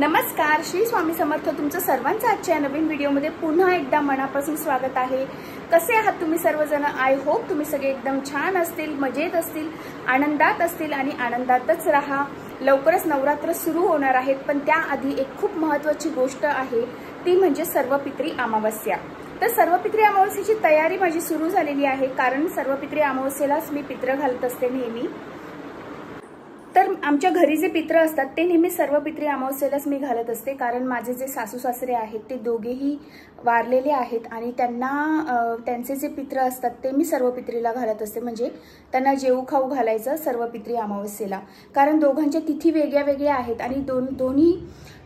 नमस्कार, श्री स्वामी समर्थ। तुमचं सर्वांचं आजच्या नवीन व्हिडिओमध्ये पुन्हा एकदा मनापासून स्वागत आहे। कसे आहात तुम्ही सर्वजण? आय होप तुम्ही सगळे एकदम छान असतील, मजेत असतील, आनंदात असतील आणि आनंदातच राहा। लवकरच नवरात्र सुरू होणार आहेत, पण त्याआधी एक खूप महत्त्वाची गोष्ट आहे, ती म्हणजे सर्वपित्री अमावस्या। तर सर्वपित्री अमावस्येची तयारी माझी सुरू झालेली आहे, कारण सर्वपित्री अमावस्येलाच मी पित्र घालत असते नेहमी। तर आमच्या घरी जे पित्र असतात ते नेहमी सर्वपित्री अमावस्येलाच मी घालत असते, कारण माझे जे सासू सासरे आहेत ते दोघेही वारलेले आहेत आणि त्यांचे जे पित्र असतात ते मी सर्वपित्रीला घालत असते, म्हणजे त्यांना जेवू खाऊ घालायचं सर्वपित्री अमावस्येला। कारण दोघांच्या तिथी वेगळ्या वेगळ्या आहेत आणि दोन्ही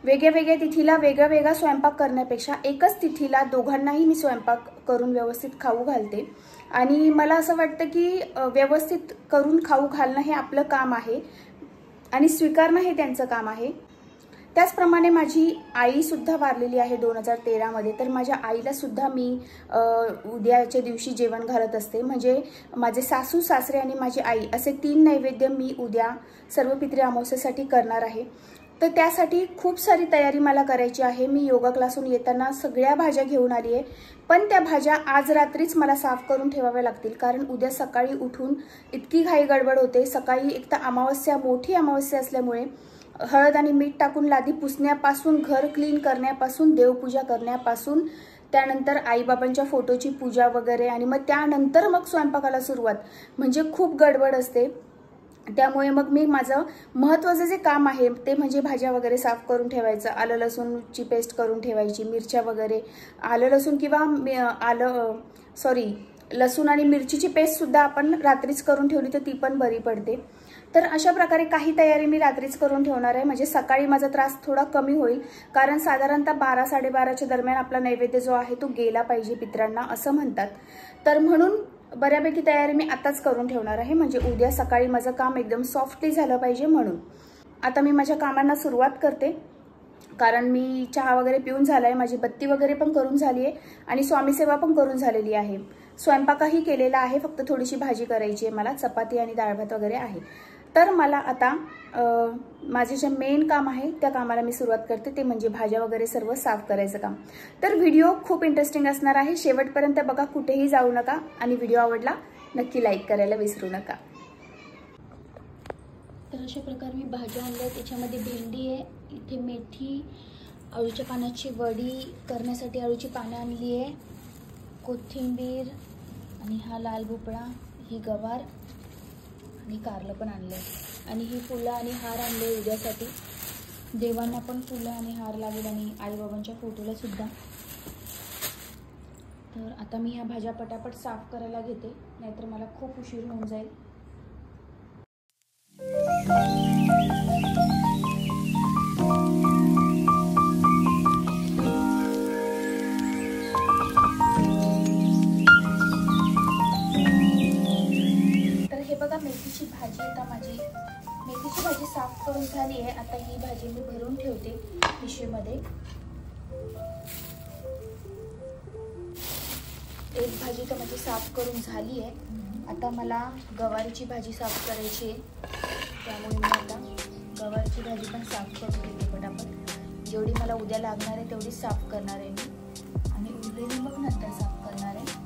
वेगळ्या वेगळ्या तिथीला वेगळा वेगळा स्वयंपाक करण्यापेक्षा एकच तिथीला दोघांनाही मी स्वयंपाक करून व्यवस्थित खाऊ घालते। आणि मला असं वाटतं की व्यवस्थित करून खाऊ घालणं हे आपलं काम आहे आणि स्वीकारणं हे त्यांचं काम आहे। त्याचप्रमाणे माझी आई सुद्धा वारलेली आहे 2013 मध्ये, तर माझ्या आईला सुद्धा मी उद्याच्या दिवशी जेवण घालत असते, म्हणजे माझे सासू सासरे आणि माझी आई असे 3 नैवेद्य मी उद्या सर्वपित्री अमावस्येसाठी करणार आहे। तर त्यासाठी खूप सारी तयारी मला करायची आहे। मी योगा क्लासून येताना सगळ्या भाज्या घेऊन आली आहे, पण त्या भाज्या आज रात्रीच मला साफ करून ठेवाव्या लागतील, कारण उद्या सकाळी उठून इतकी घाई गडबड होते। सकाळी एक तर अमावस्या, मोठी अमावस्या असल्यामुळे हळद आणि मीठ टाकून लादी पुसण्यापासून, घर क्लीन करण्यापासून, देवपूजा करण्यापासून, त्यानंतर आईबाबांच्या फोटोची पूजा वगैरे, आणि मग त्यानंतर मग स्वयंपाकाला सुरुवात, म्हणजे खूप गडबड असते। त्यामुळे मग मी माझं महत्त्वाचं जे काम आहे ते म्हणजे भाज्या वगैरे साफ करून ठेवायचं, आलं लसूणची पेस्ट करून ठेवायची, मिरच्या वगैरे, आलं लसूण किंवा लसूण आणि मिरचीची पेस्ट सुद्धा आपण रात्रीच करून ठेवली तर ती पण बरी पडते। तर अशा प्रकारे काही तयारी मी रात्रीच करून ठेवणार आहे, म्हणजे सकाळी माझा त्रास थोडा कमी होईल, कारण साधारणतः 12-12:30च्या दरम्यान आपला नैवेद्य जो आहे तो गेला पाहिजे पित्रांना असं म्हणतात। तर म्हणून बऱ्यापैकी तयारी मी आताच करून ठेवणार आहे, म्हणजे उद्या सकाळी माझं काम एकदम सॉफ्टली झालं पाहिजे। म्हणून आता मी माझ्या कामांना सुरुवात करते, कारण मी चहा वगैरे पिऊन झालाय, माझी बत्ती वगैरे पण करून झाली आहे आणि स्वामी सेवा पण करून झालेली आहे, स्वयंपाकही केलेला आहे, फक्त थोडीशी भाजी करायची आहे मला, चपाती आणि डाळ भात वगैरे आहे। तर मला आता माझे जे मेन काम आहे त्या कामाला मी सुरुवात करते, ते म्हणजे भाज्या वगैरे सर्व साफ करायचं काम। तर व्हिडिओ खूप इंटरेस्टिंग असणार आहे, शेवटपर्यंत बघा, कुठेही जाऊ नका, आणि व्हिडिओ आवडला नक्की लाईक करायला विसरू नका। तर अशा प्रकारे मी भाज्या आणल्या, त्याच्यामध्ये भेंडी आहे, इथे मेथी, अळूच्या पानाची वडी करण्यासाठी अळूची पानं आणली आहे, कोथिंबीर, आणि हा लाल भोपळा, ही गवार आणि कारलं पण आणले, आणि ही फुलं आणि हार आणले उद्यासाठी, देवांना पण फुलं आणि हार लागेल आणि आईबाबांच्या फोटोला सुद्धा। तर आता मी ह्या भाज्या पटापट साफ करायला घेते, नाहीतर मला खूप उशीर होऊन जाईल। मेथीची भाजी, आता माझी मेथीची भाजी साफ करून झाली आहे। आता ही भाजी मी भरून ठेवते पिशवीमध्ये। एक भाजी तर माझी साफ करून झाली आहे, आता मला गवारीची भाजी साफ करायची आहे, त्यामुळे मी आता गवारीची भाजी पण साफ करून घेते पटापट। जेवढी मला उद्या लागणार आहे तेवढी साफ करणार आहे मी, आणि उरलेली मग नंतर साफ करणार आहे।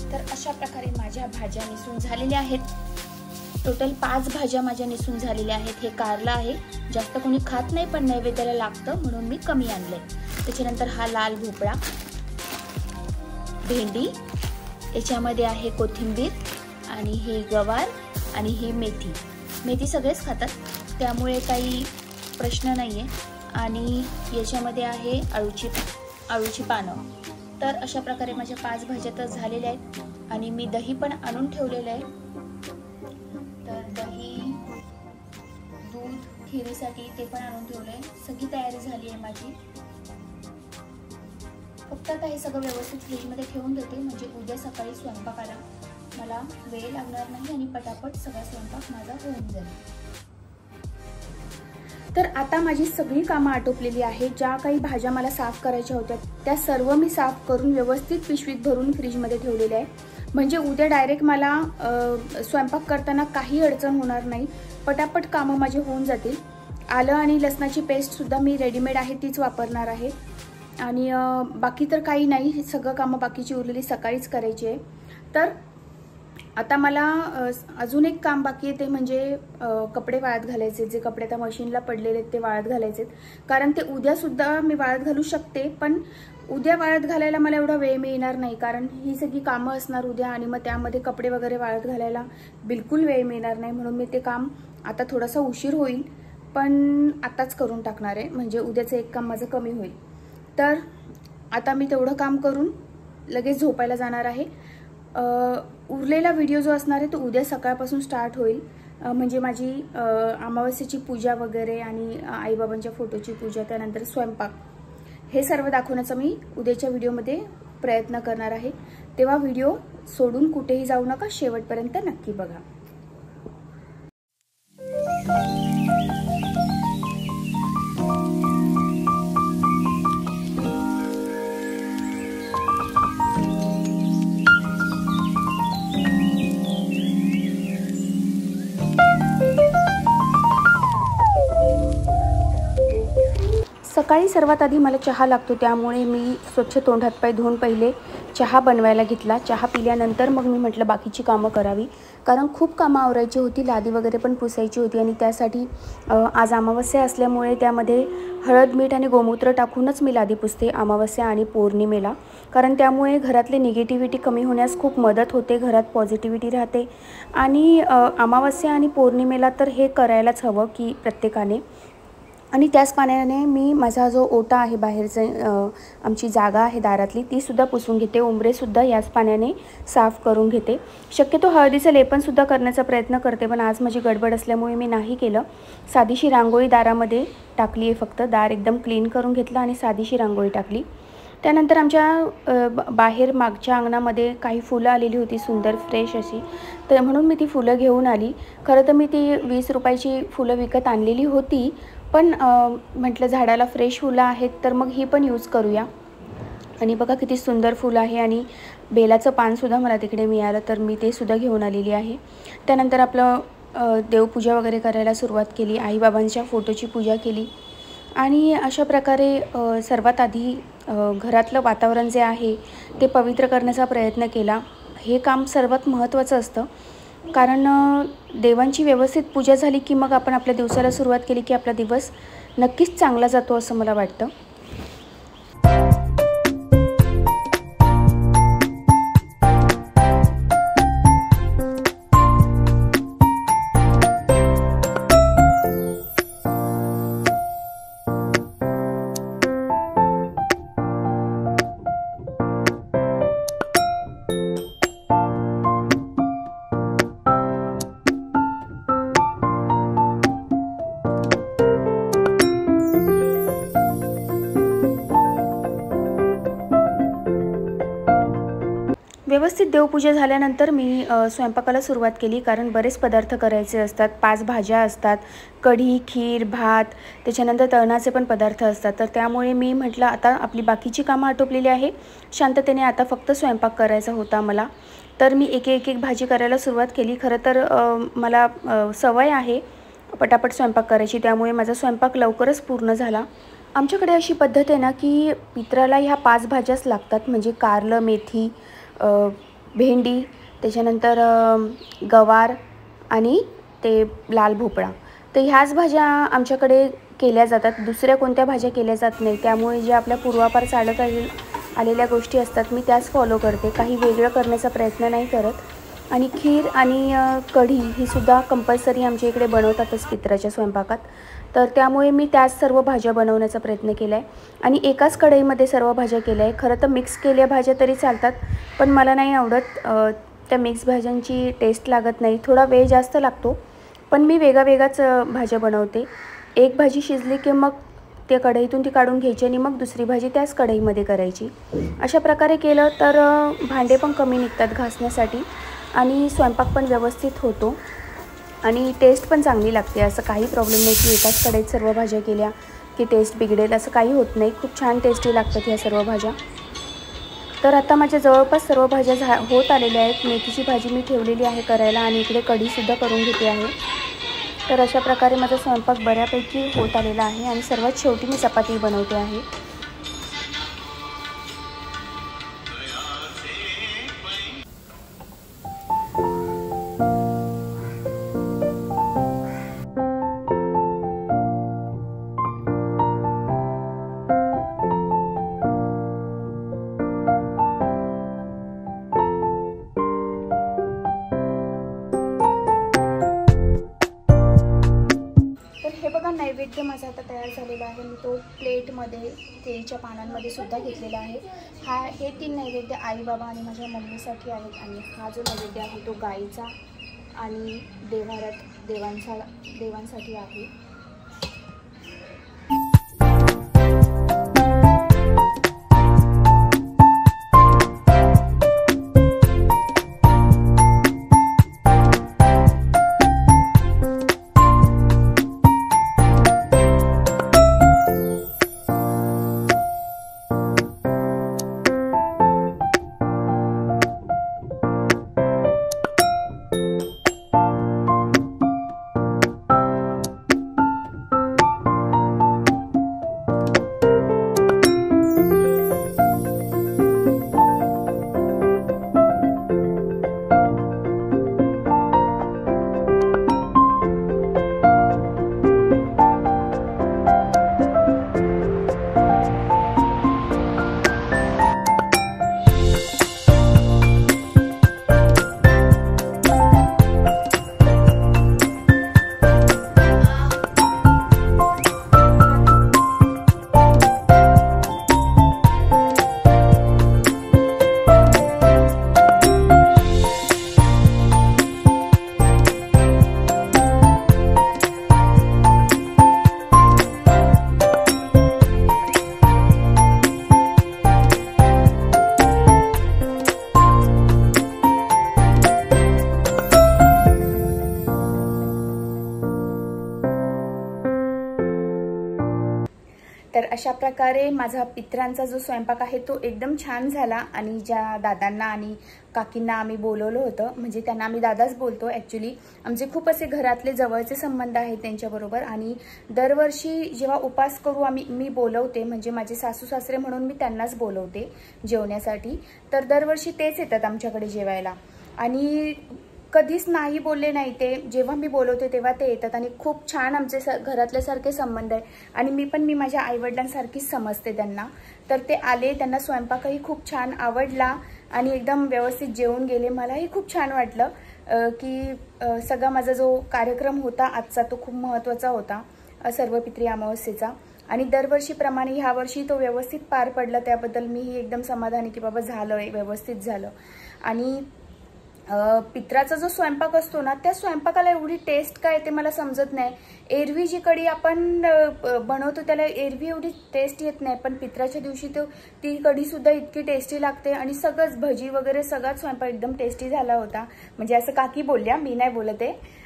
तर अशा प्रकारे माझ्या भाज्या निसून झालेल्या आहेत, टोटल 5 भाज्या माझ्या निसून झालेल्या आहेत। हे कारलं आहे, जास्त कोणी खात नाही पण नैवेद्याला लागतं म्हणून मी कमी आणलंय। त्याच्यानंतर हा लाल भोपळा, भेंडी, याच्यामध्ये आहे कोथिंबीर, आणि ही गवार, आणि ही मेथी। मेथी सगळेच खातात त्यामुळे काही प्रश्न नाहीये, आणि याच्यामध्ये आहे अळूची पानं। तर अशा प्रकारे माझ्या 5 भाज्या तर झालेल्या आहेत, आणि मी दही पण आणून ठेवलेलं आहे। तर दही, दूध, खिरीसाठी ते पण आणून ठेवलंय। सगळी तयारी झाली आहे माझी। फक्त आता हे सगळं व्यवस्थित फ्रीजमध्ये ठेवून देते, म्हणजे उद्या सकाळी स्वयंपाकाला मला वेळ लागणार नाही आणि पटापट सगळा स्वयंपाक माझा होऊन जाईल. तर आता माझी सगळी कामं आटोपलेली आहेत. ज्या काही भाज्या मला साफ करायच्या होत्या त्या सर्व मी साफ करून व्यवस्थित पिशवीत भरून फ्रीजमध्ये ठेवलेले आहे, म्हणजे उद्या डायरेक्ट मला स्वयंपाक करताना काही अडचण होणार नाही. पटापट कामं माझे होऊन जातील. आलं आणि लसणाची पेस्टसुद्धा मी रेडीमेड आहे तीच वापरणार आहे. आणि बाकी तर काही नाही, सगळं कामं बाकीची उरलेली सकाळीच करायची आहे. तर आता मला अजून एक काम बाकी आहे, ते म्हणजे कपडे वाळत घालायचे. जे कपडे आता मशीनला पडलेले आहेत ते वाळत घालायचे, कारण ते उद्यासुद्धा मी वाळत घालू शकते, पण उद्या वाळत घालायला मला एवढा वेळ मिळणार नाही, कारण ही सगळी कामं असणार उद्या आणि मग त्यामध्ये कपडे वगैरे वाळत घालायला बिलकुल वेळ मिळणार नाही. म्हणून मी ते काम आता थोडासा उशीर होईल, पण आताच करून टाकणार आहे, म्हणजे उद्याचं एक काम माझं कमी होईल. तर आता मी तेवढं काम करून लगेच झोपायला जाणार आहे. उरलेला व्हिडिओ जो असणार आहे तो उद्या सकाळपासून स्टार्ट होईल, म्हणजे माझी अमावस्येची पूजा वगैरे आणि आईबाबांच्या फोटोची पूजा, त्यानंतर स्वयंपाक, हे सर्व दाखवण्याचा मी उद्याच्या व्हिडिओमध्ये प्रयत्न करणार आहे. तेव्हा व्हिडिओ सोडून कुठेही जाऊ नका, शेवटपर्यंत नक्की बघा. सकाळी सर्वात आधी मला चहा लागतो, त्यामुळे मी स्वच्छ तोंड हातपाय धुवून पहिले चहा बनवायला घेतला. चहा पिल्यानंतर मग मी म्हटलं बाकीची कामं करावी, कारण खूप कामं आवरायची होती. लादी वगैरे पण पुसायची होती आणि त्यासाठी आज अमावस्या असल्यामुळे त्यामध्ये हळद, मीठ आणि गोमूत्र टाकूनच मी लादी पुसते अमावस्या आणि पौर्णिमेला, कारण त्यामुळे घरातले निगेटिव्हिटी कमी होण्यास खूप मदत होते, घरात पॉझिटिव्हिटी राहते. आणि अमावस्या आणि पौर्णिमेला तर हे करायलाच हवं की प्रत्येकाने. आणि त्याच पाण्याने मी माझा जो ओटा आहे बाहेरचं, आमची जागा आहे दारातली, तीसुद्धा पुसून घेते. उंबरेसुद्धा याच पाण्याने साफ करून घेते. शक्यतो हळदीचं लेपनसुद्धा करण्याचा प्रयत्न करते, पण आज माझी गडबड असल्यामुळे मी नाही केलं. साधीशी रांगोळी दारामध्ये टाकली आहे, फक्त दार एकदम क्लीन करून घेतलं आणि साधीशी रांगोळी टाकली. त्यानंतर आमच्या बाहेर मागच्या अंगणामध्ये काही फुलं आलेली होती सुंदर फ्रेश अशी, तर म्हणून मी ती फुलं घेऊन आली. खरं तर मी ती 20 रुपयाची फुलं विकत आणलेली होती, पण म्हटलं झाडाला फ्रेश फुलं आहेत तर मग ही पण यूज करूया. आणि बघा किती सुंदर फुलं आहे, आणि बेलाचं पानसुद्धा मला तिकडे मिळालं तर मी ते सुद्धा घेऊन आलेली आहे. त्यानंतर आपलं देवपूजा वगैरे करायला सुरुवात केली, आईबाबांच्या फोटोची पूजा केली. आणि अशा प्रकारे सर्वात आधी घरातलं वातावरण जे आहे ते पवित्र करण्याचा प्रयत्न केला. हे काम सर्वात महत्त्वाचं असतं, कारण देवांची व्यवस्थित पूजा झाली की मग आपण आपल्या दिवसाला सुरुवात केली की आपला दिवस नक्कीच चांगला जातो असं मला वाटतं. व्यवस्थित देवपूजा झाल्यानंतर मी स्वयंपाकाला सुरुवात केली, कारण बरेच पदार्थ करायचे असतात. 5 भाज्या असतात, कढी, खीर, भात, त्याच्यानंतर तळणाचे पण पदार्थ असतात. तर त्यामुळे मी म्हटलं आता आपली बाकीची कामं आटोपलेली आहे, शांततेने आता फक्त स्वयंपाक करायचा होता मला. तर मी एक एक भाजी करायला सुरुवात केली. खरं तर मला सवय आहे पटापट स्वयंपाक करायची, त्यामुळे माझा स्वयंपाक लवकरच पूर्ण झाला. आमच्याकडे अशी पद्धत आहे ना की पित्राला ह्या 5 भाज्याच लागतात, म्हणजे कारलं, मेथी, भेंडी, त्याच्यानंतर गवार आणि ते लाल भोपळा. तर ह्याच भाज्या आमच्याकडे केल्या जातात, दुसऱ्या कोणत्या भाज्या केल्या जात नाही. त्यामुळे जे आपल्या पूर्वापार चालत आलेल्या गोष्टी असतात मी त्याच फॉलो करते, काही वेगळं करण्याचा प्रयत्न नाही करत. आणि खीर आणि कढी ही सुद्धा कंपल्सरी आमच्या इकडे बनवतातच पित्राच्या स्वयंपाकात. तर त्यामुळे मी त्याच सर्व भाज्या बनवण्याचा प्रयत्न केला आहे आणि एकाच कढईमध्ये सर्व भाज्या केल्या आहे. खरं तर मिक्स केल्या भाज्या तरी चालतात, पण मला नाही आवडत, त्या मिक्स भाज्यांची टेस्ट लागत नाही, थोडा वेळ जास्त लागतो. पण मी वेगळाच भाज्या बनवते. एक भाजी शिजली की मग त्या कढईतून ती काढून घ्यायची आणि मग दुसरी भाजी त्याच कढईमध्ये करायची। अशा प्रकारे केलं तर भांडे पण कमी निघतात घासण्यासाठी आणि स्वयंपाक पण व्यवस्थित होतो आणि टेस्ट पण चांगली लागते। असं काही प्रॉब्लेम नाही की एकाच कढईत सर्व भाज्या केल्या की टेस्ट बिघडेल, असं काही होत नाही। खूप छान टेस्टी लागतात ह्या सर्व भाज्या। तर आता माझ्या जवळपास सर्व भाज्या होत आलेल्या आहेत। मेथीची भाजी मी ठेवलेली आहे करायला आणि इकडे कढीसुद्धा करून घेते आहे। तर अशा प्रकारे माझा स्वयंपाक बऱ्यापैकी होत आलेला आहे आणि सर्वात शेवटी मी चपाती बनवते आहे। नैवेद्य माझा आता तयार झालेला आहे। मी तो प्लेटमध्ये केळीच्या पानांमध्ये सुद्धा घेतलेला आहे। हे 3 नैवेद्य आई बाबा आणि माझ्या मम्मीसाठी आहेत आणि हा जो नैवेद्य आहे तो गाईचा आणि देवांसाठी आहे। तर अशा प्रकारे माझा पित्रांचा जो स्वयंपाक आहे तो एकदम छान झाला आणि ज्या दादांना आणि काकींना आम्ही बोलवलं होतं, म्हणजे त्यांना आम्ही दादाच बोलतो ॲक्च्युली, आमचे खूप असे घरातले जवळचे संबंध आहेत त्यांच्याबरोबर आणि दरवर्षी जेव्हा उपास करू मी बोलवते, म्हणजे माझे सासू सासरे म्हणून मी त्यांनाच बोलवते जेवण्यासाठी। तर दरवर्षी तेच येतात आमच्याकडे जेवायला आणि कधीच नाही बोलले नाही ते, जेव्हा मी बोलवते तेव्हा ते येतात आणि खूप छान आमचे घरातल्यासारखे संबंध आहे आणि मी माझ्या आईवडिलांसारखीच समजते त्यांना। तर ते आले, त्यांना स्वयंपाकही खूप छान आवडला आणि एकदम व्यवस्थित जेवून गेले। मलाही खूप छान वाटलं की सगळा माझा जो कार्यक्रम होता आजचा तो खूप महत्त्वाचा होता सर्व पितृ अमावस्येचा आणि दरवर्षीप्रमाणे ह्या वर्षी तो व्यवस्थित पार पडला, त्याबद्दल मीही एकदम समाधानी की बाबा झालं, व्यवस्थित झालं। आणि पित्राचा जो स्वयंपाक असतो ना, त्या स्वयंपाकाला एवढी टेस्ट काय ते मला समजत नाही। एरवी जी कढी आपण बनवतो त्याला एरवी एवढी टेस्ट येत नाही, पण पित्राच्या दिवशी ती कढी सुद्धा इतकी टेस्टी लागते आणि सगळंच भजी वगैरे सगळाच स्वयंपाक एकदम टेस्टी झाला होता। म्हणजे असं काकी बोलल्या, मी नाही बोलत आहे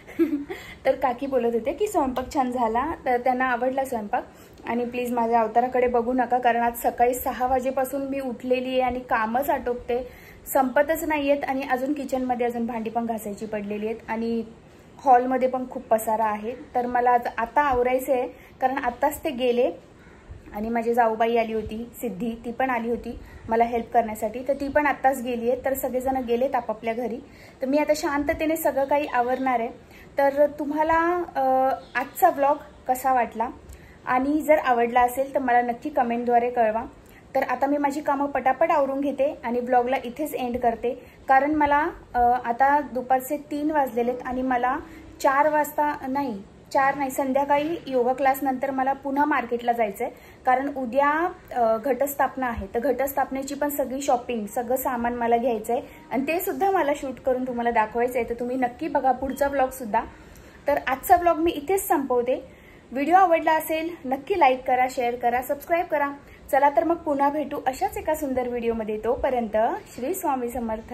तर काकी बोलत होते की स्वयंपाक छान झाला, तर त्यांना आवडला स्वयंपाक। आणि प्लीज माझ्या अवताराकडे बघू नका, कारण आज सकाळी 6 वाजेपासून मी उठलेली आहे आणि कामच आटोपते, संपतच नाहीयेत आणि अजून किचनमध्ये अजून भांडी पण घासायची पडलेली आहेत आणि हॉलमध्ये पण खूप पसारा आहे। तर मला आता आवरायचं आहे, कारण आत्ताच ते गेले आणि माझी जाऊबाई आली होती सिद्धी, ती पण आली होती मला हेल्प करण्यासाठी, तर ती पण आत्ताच गेली आहे। तर सगळेजण गेलेत आपापल्या घरी, तर मी आता शांततेने सगळं काही आवरणार आहे। तर तुम्हाला आजचा व्लॉग कसा वाटला आणि जर आवडला असेल तर मला नक्की कमेंटद्वारे कळवा। तर आता मी माझी कामं पटापट आवरून घेते आणि ब्लॉगला इथेच एंड करते, कारण मला आता दुपारचे 3 वाजलेलेत आणि मला 4 नाही संध्याकाळी योगा क्लास नंतर मला पुन्हा मार्केटला जायचंय, कारण उद्या घटस्थापना आहे। तर घटस्थापनेची पण सगळी शॉपिंग, सगळं सामान मला घ्यायचंय आणि ते सुद्धा मला शूट करून तुम्हाला दाखवायचंय, तर तुम्ही नक्की बघा पुढचा ब्लॉग सुद्धा। तर आजचा ब्लॉग मी इथेच संपवते। व्हिडिओ आवडला असेल नक्की लाईक करा, शेअर करा, सबस्क्राईब करा। चला तर मग पुन्हा भेटू अशाच एका सुंदर व्हिडिओमध्ये। तोपर्यंत श्री स्वामी समर्थ।